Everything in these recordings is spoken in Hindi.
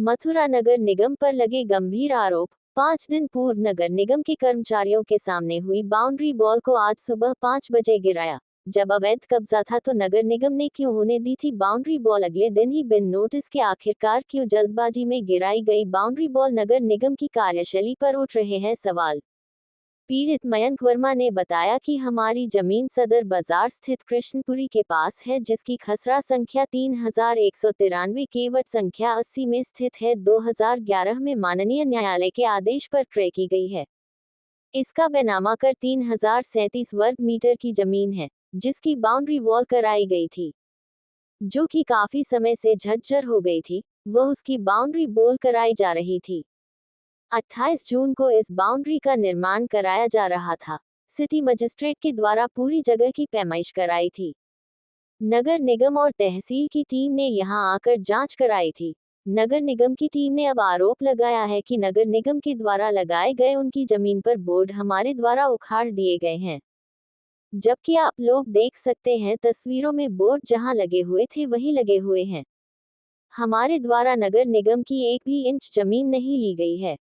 मथुरा नगर निगम पर लगे गंभीर आरोप। 5 दिन पूर्व नगर निगम के कर्मचारियों के सामने हुई बाउंड्री वॉल को आज सुबह 5 बजे गिराया। जब अवैध कब्जा था तो नगर निगम ने क्यों होने दी थी बाउंड्री वॉल अगले दिन ही बिन नोटिस के? आखिरकार क्यों जल्दबाजी में गिराई गई बाउंड्री वॉल? नगर निगम की कार्यशैली पर उठ रहे हैं सवाल। पीड़ित मयंक वर्मा ने बताया कि हमारी जमीन सदर बाजार स्थित कृष्णपुरी के पास है, जिसकी खसरा संख्या 3193 केवट संख्या 80 में स्थित है। 2011 में माननीय न्यायालय के आदेश पर क्रय की गई है। इसका बैनामा कर 3037 वर्ग मीटर की जमीन है, जिसकी बाउंड्री वॉल कराई गई थी, जो कि काफी समय से झज्जर हो गई थी। वह उसकी बाउंड्री वॉल कराई जा रही थी। 28 जून को इस बाउंड्री का निर्माण कराया जा रहा था। सिटी मजिस्ट्रेट के द्वारा पूरी जगह की पैमाइश कराई थी। नगर निगम और तहसील की टीम ने यहां आकर जांच कराई थी। नगर निगम की टीम ने अब आरोप लगाया है कि नगर निगम के द्वारा लगाए गए उनकी जमीन पर बोर्ड हमारे द्वारा उखाड़ दिए गए हैं। जबकि आप लोग देख सकते हैं तस्वीरों में बोर्ड जहां लगे हुए थे वहीं लगे हुए हैं। हमारे द्वारा नगर निगम की 1 भी इंच जमीन नहीं ली गई है।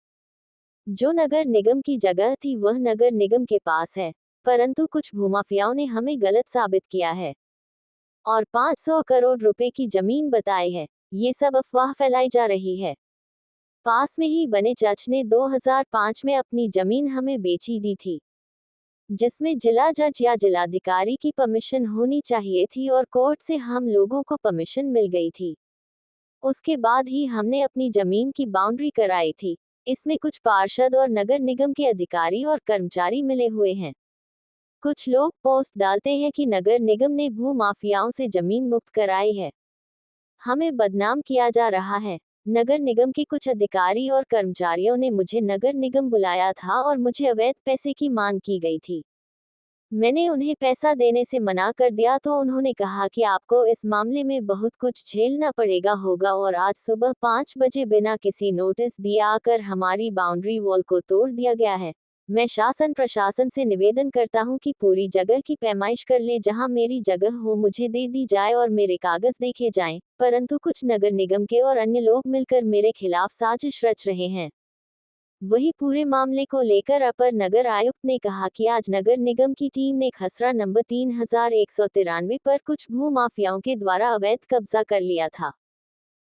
जो नगर निगम की जगह थी वह नगर निगम के पास है, परंतु कुछ भूमाफियाओं ने हमें गलत साबित किया है और 500 करोड़ रुपए की जमीन बताई है। ये सब अफवाह फैलाई जा रही है। पास में ही बने जज ने 2005 में अपनी जमीन हमें बेची दी थी, जिसमें जिला जज या जिलाधिकारी की परमिशन होनी चाहिए थी और कोर्ट से हम लोगों को परमिशन मिल गई थी। उसके बाद ही हमने अपनी जमीन की बाउंड्री कराई थी। इसमें कुछ पार्षद और नगर निगम के अधिकारी और कर्मचारी मिले हुए हैं। कुछ लोग पोस्ट डालते हैं कि नगर निगम ने भू माफियाओं से जमीन मुक्त कराई है। हमें बदनाम किया जा रहा है। नगर निगम के कुछ अधिकारी और कर्मचारियों ने मुझे नगर निगम बुलाया था और मुझे अवैध पैसे की मांग की गई थी। मैंने उन्हें पैसा देने से मना कर दिया तो उन्होंने कहा कि आपको इस मामले में बहुत कुछ झेलना पड़ेगा होगा और आज सुबह 5 बजे बिना किसी नोटिस दिए आकर हमारी बाउंड्री वॉल को तोड़ दिया गया है। मैं शासन प्रशासन से निवेदन करता हूं कि पूरी जगह की पैमाइश कर ले, जहां मेरी जगह हो मुझे दे दी जाए और मेरे कागज देखे जाएं, परंतु कुछ नगर निगम के और अन्य लोग मिलकर मेरे खिलाफ साजिश रच रहे हैं। वही पूरे मामले को लेकर अपर नगर आयुक्त ने कहा कि आज नगर निगम की टीम ने खसरा नंबर 3193 पर कुछ भू माफियाओं के द्वारा अवैध कब्जा कर लिया था,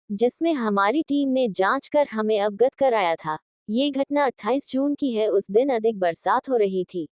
जिसमें हमारी टीम ने जांच कर हमें अवगत कराया था। ये घटना 28 जून की है। उस दिन अधिक बरसात हो रही थी।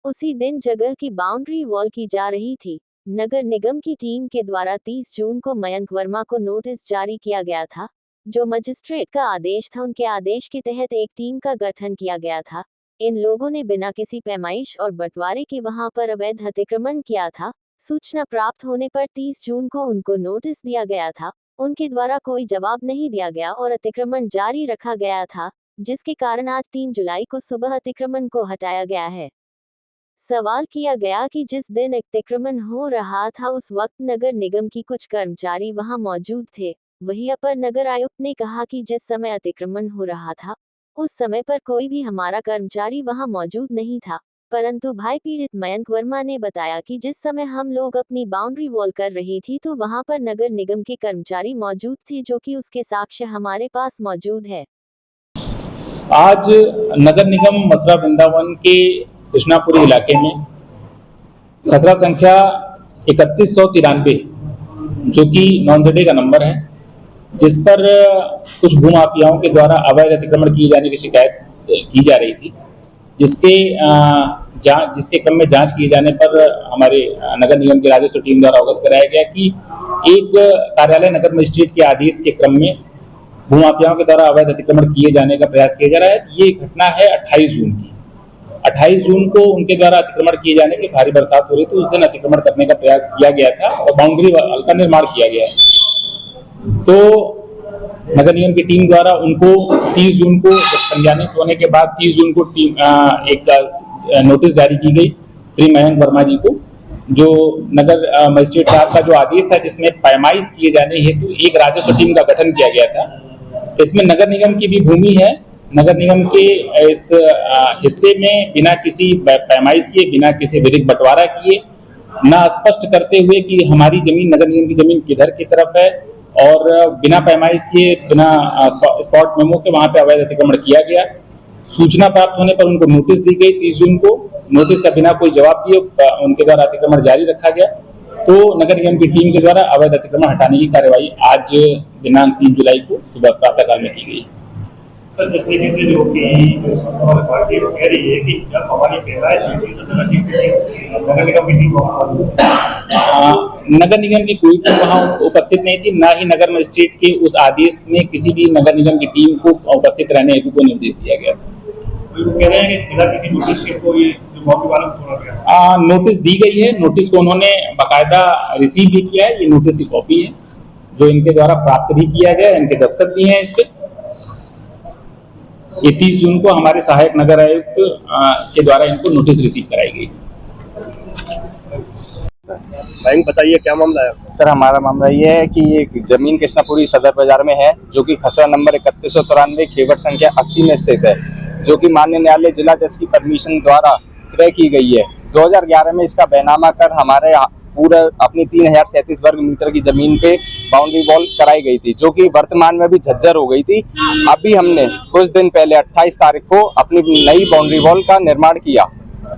उसी दिन जगह की बाउंड्री वॉल की जा रही थी। नगर निगम की टीम के द्वारा 30 जून को मयंक वर्मा को नोटिस जारी किया गया था, जो मजिस्ट्रेट का आदेश था। उनके आदेश के तहत एक टीम का गठन किया गया था। इन लोगों ने बिना किसी पैमाइश और बंटवारे के वहां पर अवैध अतिक्रमण किया था। सूचना प्राप्त होने पर 30 जून को उनको नोटिस दिया गया था। उनके द्वारा कोई जवाब नहीं दिया गया और अतिक्रमण जारी रखा गया था, जिसके कारण आज 3 जुलाई को सुबह अतिक्रमण को हटाया गया है। सवाल किया गया कि जिस दिन अतिक्रमण हो रहा था उस वक्त नगर निगम की कुछ कर्मचारी वहां मौजूद थे। वही अपर नगर आयुक्त ने कहा कि जिस समय अतिक्रमण हो रहा था उस समय पर कोई भी हमारा कर्मचारी वहां मौजूद नहीं था, परंतु भाई पीड़ित मयंक वर्मा ने बताया कि जिस समय हम लोग अपनी बाउंड्री वॉल कर रही थी तो वहां पर नगर निगम के कर्मचारी मौजूद थे, जो कि उसके साक्ष्य हमारे पास मौजूद है। आज नगर निगम मथुरा वृंदावन के कृष्णापुरी इलाके में खसरा संख्या 3193 जो कि नॉन-जेडे का नंबर है, जिस पर कुछ भूमाफियाओं के द्वारा अवैध अतिक्रमण किए जाने की शिकायत की जा रही थी, जिसके क्रम में जांच किए जाने पर हमारे नगर निगम की राजस्व टीम द्वारा अवगत कराया गया कि एक कार्यालय नगर मजिस्ट्रेट के आदेश के क्रम में भूमाफियाओं के द्वारा अवैध अतिक्रमण किए जाने का प्रयास किया जा रहा है। ये घटना है 28 जून की। 28 जून को उनके द्वारा अतिक्रमण किए जाने की भारी बरसात हो रही थी। उस दिन अतिक्रमण करने का प्रयास किया गया था और बाउंड्री वॉल का निर्माण किया गया है। तो नगर निगम की टीम द्वारा उनको 30 जून को संज्ञानित होने के बाद 30 जून को एक नोटिस जारी की गई श्री मयंक वर्मा जी को, जो नगर मजिस्ट्रेट साहब का जो आदेश था, जिसमें पैमाइश किए जाने हेतु एक राजस्व टीम का गठन किया गया था। इसमें नगर निगम की भी भूमि है। नगर निगम के इस हिस्से में बिना किसी पैमाइश किए, बिना किसी विधिक बंटवारा किए, ना स्पष्ट करते हुए कि हमारी जमीन नगर निगम की जमीन किधर की तरफ है और बिना पैमाइश किए, बिना स्पॉट मेमो के वहाँ पे अवैध अतिक्रमण किया गया। सूचना प्राप्त होने पर उनको नोटिस दी गई 30 जून को। नोटिस का बिना कोई जवाब दिए उनके द्वारा अतिक्रमण जारी रखा गया। तो नगर निगम की टीम के द्वारा अवैध अतिक्रमण हटाने की कार्यवाही आज दिनांक 3 जुलाई को सुबह प्रातःकाल में की गई। सर, जिस तरीके से जो कि हमारी पार्टी कह रही है कि जब हमारी पैदाइश हुई थी तो नगर निगम की टीम नगर निगम की कोई टीम वहाँ उपस्थित नहीं थी, ना ही नगर मजिस्ट्रेट के उस आदेश में किसी भी नगर निगम की टीम को उपस्थित रहने हेतु को निर्देश दिया गया था। कह रहे हैं कि बिना किसी नोटिस के कोई मौके वाला तोड़ा गया। नोटिस दी गई है, नोटिस को उन्होंने बाकायदा रिसीव भी किया है। ये नोटिस की कॉपी है जो इनके द्वारा प्राप्त भी किया गया, इनके दस्तखत भी हैं इस पे। ये 30 जून को हमारे सहायक नगर आयुक्त के द्वारा इनको नोटिस रिसीव कराई गई। बैंक बताइए क्या मामला है? सर, हमारा मामला ये है कि ये जमीन कृष्णापुरी सदर बाजार में है, जो कि खसरा नंबर 3193 खेवट संख्या 80 में स्थित है, जो कि माननीय न्यायालय जिला जज की परमिशन द्वारा क्रय की गई है। 2011 में इसका बैनामा कर हमारे पूरा अपनी 3037 वर्ग मीटर की जमीन पे बाउंड्री वॉल कराई गई थी, जो कि वर्तमान में भी झज्जर हो गई थी। अभी हमने कुछ दिन पहले 28 तारीख को अपनी नई बाउंड्री वॉल का निर्माण किया।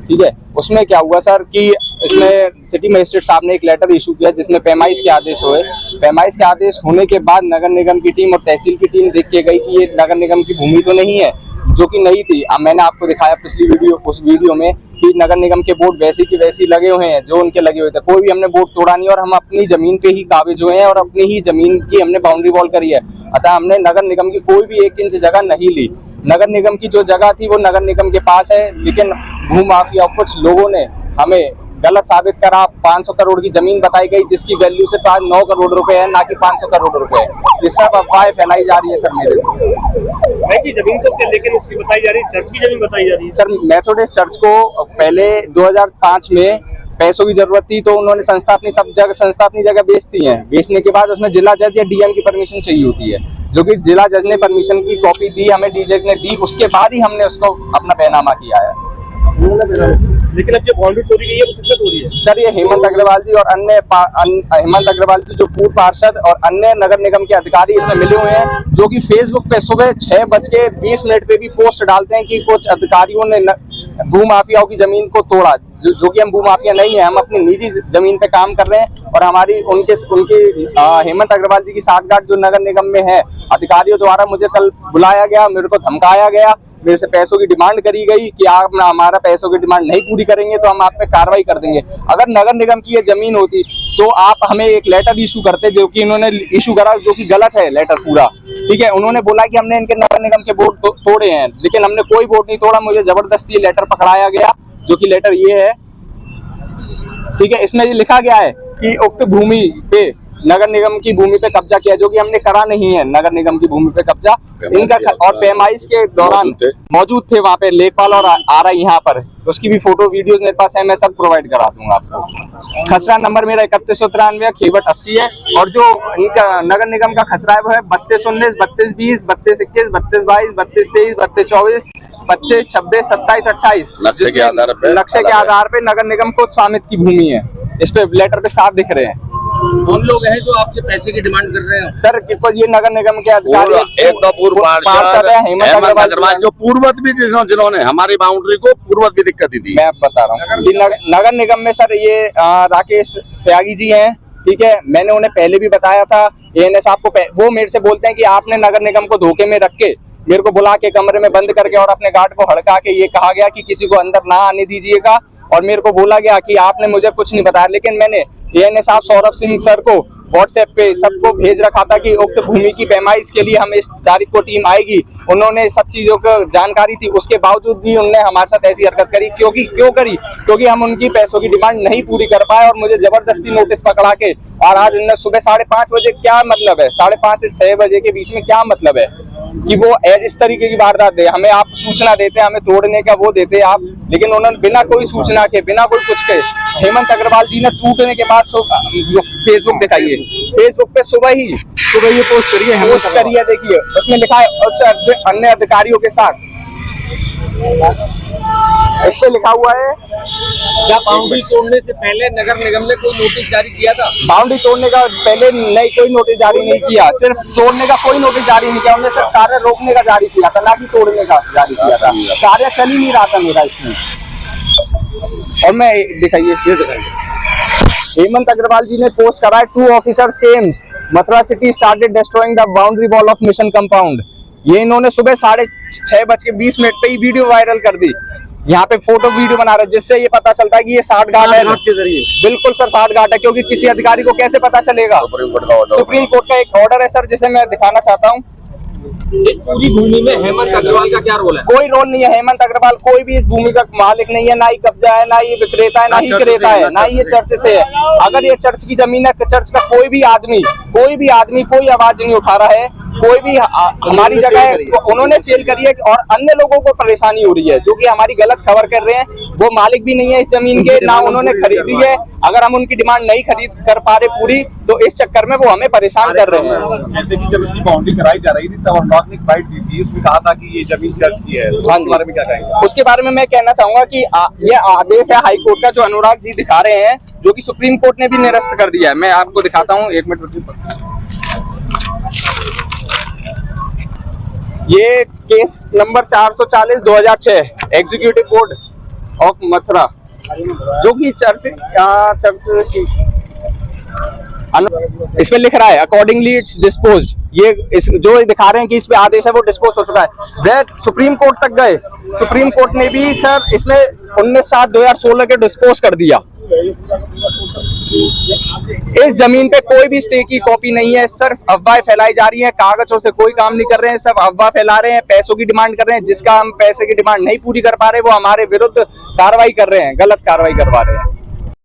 ठीक है, उसमें क्या हुआ सर कि इसमें सिटी मजिस्ट्रेट साहब ने एक लेटर इशू किया जिसमें पैमाइश के आदेश हुए। पैमाइश के आदेश होने के बाद नगर निगम की टीम और तहसील की टीम देख के गई कि ये नगर निगम की भूमि तो नहीं है, जो कि नहीं थी। अब मैंने आपको दिखाया पिछली उस वीडियो में कि नगर निगम के बोर्ड वैसी की वैसी लगे हुए हैं जो उनके लगे हुए थे। कोई भी हमने बोर्ड तोड़ा नहीं और हम अपनी जमीन पे ही काबिज हुए हैं और अपनी ही जमीन की हमने बाउंड्री वॉल करी है। अतः हमने नगर निगम की कोई भी 1 इंच जगह नहीं ली। नगर निगम की जो जगह थी वो नगर निगम के पास है, लेकिन भूमाफिया कुछ लोगों ने हमें गलत साबित करा। 500 करोड़ की जमीन बताई गई जिसकी वैल्यू सिर्फ आज 9 करोड़ रुपए है, ना कि 500 करोड़ रुपए है। ये सब अफवाहें फैलाई जा रही है सर मेरे। की जमीन तो क्या, लेकिन उसकी बताई जा रही है, चर्च की जमीन बताई जा रही है। सर, मेथोडिस्ट चर्च को पहले 2005 में पैसों की जरूरत थी, तो उन्होंने संस्था अपनी जगह बेचती है। बेचने के बाद उसमें जिला जज या डीएम की परमिशन चाहिए होती है, जो कि जिला जज ने परमिशन की कॉपी दी, हमें डीजे ने दी। उसके बाद ही हमने उसको अपना बैनामा किया है। लेकिन अब जो बाउंड्री तोड़ी गई है वो किसने तोड़ी है? सर, ये हेमंत अग्रवाल जी और हेमंत अग्रवाल जी जो पूर्व पार्षद और अन्य नगर निगम के अधिकारी इसमें मिले हुए हैं, जो कि फेसबुक पे सुबह 6:20 पे भी पोस्ट डालते हैं कि कुछ अधिकारियों ने भूमाफियाओं की जमीन को तोड़ा, जो कि हम भूमाफिया नहीं है। हम अपनी निजी जमीन पे काम कर रहे हैं और हमारी उनके हेमंत अग्रवाल जी की साठगांठ जो नगर निगम में है, अधिकारियों द्वारा मुझे कल बुलाया गया, मेरे को धमकाया गया, मेरे से पैसों की डिमांड करी गई कि आप हमारा पैसों की डिमांड नहीं पूरी करेंगे तो हम आप पे कार्रवाई कर देंगे। अगर नगर निगम की ये जमीन होती तो आप हमें एक लेटर इशू करते, जो कि इन्होंने इशू करा, जो कि गलत है लेटर पूरा। ठीक है, उन्होंने बोला कि हमने इनके नगर निगम के बोर्ड तोड़े हैं, लेकिन हमने कोई बोर्ड नहीं तोड़ा। मुझे जबरदस्ती लेटर पकड़ाया गया, जो कि लेटर ये है। ठीक है, इसमें ये लिखा गया है कि उक्त भूमि पे नगर निगम की भूमि पे कब्जा किया, जो कि हमने करा नहीं है। नगर निगम की भूमि पे कब्जा इनका और पैमाइश के दौरान मौजूद थे वहाँ पे लेखपाल और आरआई यहाँ पर। उसकी भी फोटो वीडियो मेरे पास है, मैं सब प्रोवाइड करा दूंगा आपको। खसरा नंबर मेरा 3193 खेवट 80 है और जो इनका नगर निगम का खसरा है वो है 3219, 3220, 3221, 3222, 3223, 3224, 25, 26, 27, 28। नक्शे के आधार पे नगर निगम को स्वामित्व की भूमि है। इस पे लेटर पे साफ दिख रहे हैं। कौन लोग हैं जो आपसे पैसे की डिमांड कर रहे हैं? सर, ये नगर निगम के अधिकारी, एक तो पूर्व पार्षद है हेमंत अग्रवाल, जो पूर्ववत भी जिन्होंने हमारी बाउंड्री को पूर्ववत भी दिक्कत दी थी। मैं बता रहा हूँ नगर निगम में सर ये राकेश त्यागी जी हैं। ठीक है, मैंने उन्हें पहले भी बताया था। एएनएस आपको वो मेरे से बोलते हैं कि आपने नगर निगम को धोखे में रख के मेरे को बुला के कमरे में बंद करके और अपने गार्ड को हड़का के ये कहा गया कि किसी को अंदर ना आने दीजिएगा, और मेरे को बोला गया कि आपने मुझे कुछ नहीं बताया। लेकिन मैंने एएनएस साहब सौरभ सिंह सर को व्हाट्सएप पे सबको भेज रखा था कि उक्त भूमि की पैमाइश के लिए हम इस तारीख को टीम आएगी। उन्होंने सब चीजों को जानकारी थी, उसके बावजूद भी उन्होंने हमारे साथ ऐसी हरकत करी। क्योंकि हम उनकी पैसों की डिमांड नहीं पूरी कर पाए और मुझे जबरदस्ती नोटिस पकड़ा के, और आज उन्होंने सुबह 5:30 बजे, क्या मतलब है 5:30 से 6 बजे के बीच में क्या मतलब है कि वो इस तरीके की वारदात दे। हमें आप सूचना देते हैं, हमें तोड़ने का वो देते आप, लेकिन उन्होंने बिना कोई सूचना के, बिना कोई कुछ के, हेमंत अग्रवाल जी ने टूटने के बाद फेसबुक दिखाइए, फेसबुक पे सुबह ये पोस्ट करिए, देखिए उसमें लिखा है उच्च अन्य अधिकारियों के साथ, इस पे लिखा हुआ है क्या बाउंड्री तोड़ने से पहले नगर निगम ने कोई नोटिस जारी किया था? बाउंड्री तोड़ने का पहले नहीं, कोई नोटिस जारी नहीं किया, सिर्फ तोड़ने का कोई नोटिस जारी नहीं किया, उन्होंने सिर्फ कार्य रोकने का जारी किया था, ना कि तोड़ने का जारी किया था। कार्य चल ही नहीं रहा था मेरा इसमें। और मैं दिखाइए, ये दिखाइए, हेमंत अग्रवाल जी ने पोस्ट करा है, 2 officers came, Mathura city started destroying the boundary wall of mission compound. ये इन्होंने सुबह 6:20 पे ही वीडियो वायरल कर दी। यहाँ पे फोटो वीडियो बना रहे, जिससे ये पता चलता है कि ये 60 घाट है। के जरिए बिल्कुल सर 60 घाट है, क्योंकि किसी अधिकारी को कैसे पता चलेगा? सुप्रीम कोर्ट का एक ऑर्डर है सर, जिसे मैं दिखाना चाहता हूँ। इस पूरी भूमि में हेमंत अग्रवाल का क्या रोल है? कोई रोल नहीं है। हेमंत अग्रवाल कोई भी इस भूमि का मालिक नहीं है, ना ही कब्जा है, ना ही विक्रेता है, ना ही क्रेता है, ना ही ये चर्च से है। अगर ये चर्च की जमीन है, चर्च का कोई भी आदमी कोई आवाज नहीं उठा रहा है, कोई भी हमारी जगह है, उन्होंने सेल करी है और अन्य लोगों को परेशानी हो रही है, जो कि हमारी गलत खबर कर रहे हैं। वो मालिक भी नहीं है इस जमीन के, ना उन्होंने खरीदी है। अगर हम उनकी डिमांड नहीं खरीद कर पा रहे पूरी, तो इस चक्कर में वो हमें परेशान कर रहे हैं। जैसे कि जब इसकी बाउंड्री कराई जा रही थी तब अनुराग ने एक बाइट दी थी, उसमें कहा था कि ये जमीन चर्च की है। उसके बारे में क्या कहेंगे? उसके बारे में मैं कहना चाहूंगा कि ये आदेश है हाई कोर्ट का, जो अनुराग जी दिखा रहे हैं, जो कि सुप्रीम कोर्ट ने भी निरस्त कर दिया है। मैं आपको दिखाता हूँ, 1 मिनट। ये case number 440/2006 executive board of Mathura, जो कि चर्च की इसमें लिख रहा है अकॉर्डिंगली इट्स डिस्पोज्ड। ये जो दिखा रहे हैं कि इस पे आदेश है, वो डिस्पोज हो चुका है। वे सुप्रीम कोर्ट तक गए, सुप्रीम कोर्ट ने भी सर इसमें 19/7/2016 के डिस्पोज कर दिया। इस जमीन पे कोई भी स्टे की कॉपी नहीं है, सिर्फ अफवाहें फैलाई जा रही हैं, कागजों से कोई काम नहीं कर रहे हैं, सब अफवाह फैला रहे हैं, पैसों की डिमांड कर रहे हैं। जिसका हम पैसे की डिमांड नहीं पूरी कर पा रहे, वो हमारे विरुद्ध कार्रवाई कर रहे हैं, गलत कार्रवाई करवा रहे हैं।